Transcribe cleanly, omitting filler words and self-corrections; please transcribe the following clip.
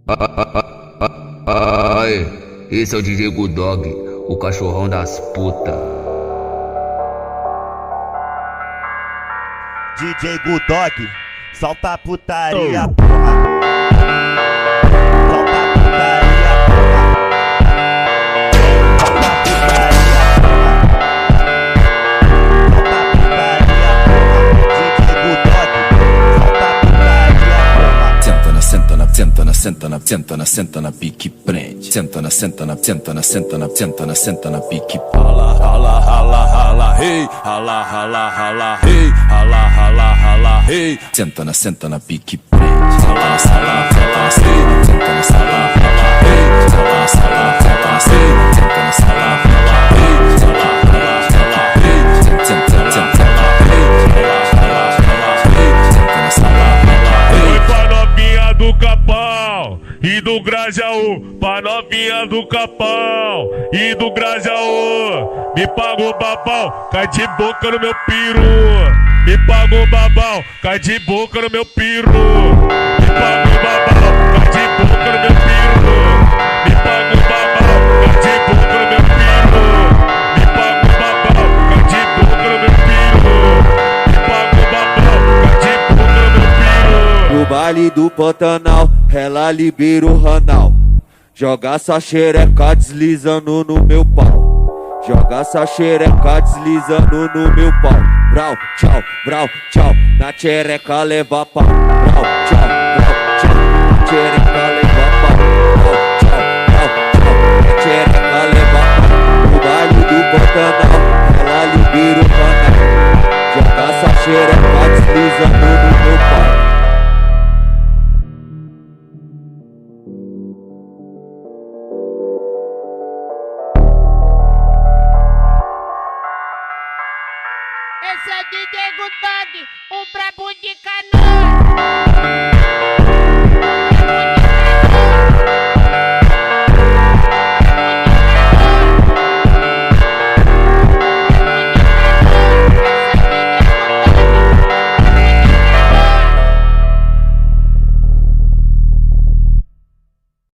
Ai, esse é o DJ Gudog, o cachorrão das putas. DJ Gudog, solta a putaria, porra. Solta a putaria, porra. Solta a putaria, porra. Solta a putaria, porra. DJ Gudog, solta a putaria, porra. Senta na, senta na, senta na, senta na, senta na, senta na, pique prende. Senta na, senta na, senta na, senta na, senta na, senta na, pique. Rala, rala, rala, rala, hey, rala, rala, rala, hey, rala, rala, rala, hey. Senta na, pique prende. Senta na sala, senta na sala, senta na sala, hey, senta na sala, senta na sala, senta na sala, hey, senta na sala, hey, senta na sala, hey, senta na sala. Foi pra novinha do Capão e do Grajaú, pra novinha do Capão e do Grajaú. Me pagou babão, cai de boca no meu piru. Me pagou babão, cai de boca no meu piru. Me pagou babão, cai de boca no meu piru. Me pagou babão, cai de boca no meu piru. Me pagou babão, cai de boca no meu piru. Me pagou babão, cai de boca no meu piru. No baile do Pantanal, ela libera o ranal. Joga essa xereca deslizando no meu pau. Joga essa xereca deslizando no meu pau. Brau, tchau, na xereca leva pau. Brau, tchau, na xereca leva pau. Brau, tchau, na xereca leva pau. No baile do Pantanal, ela libera o ranal. Joga essa xereca deslizando no meu pau. Esse é o DJ Gudog, o brabo de Canoa.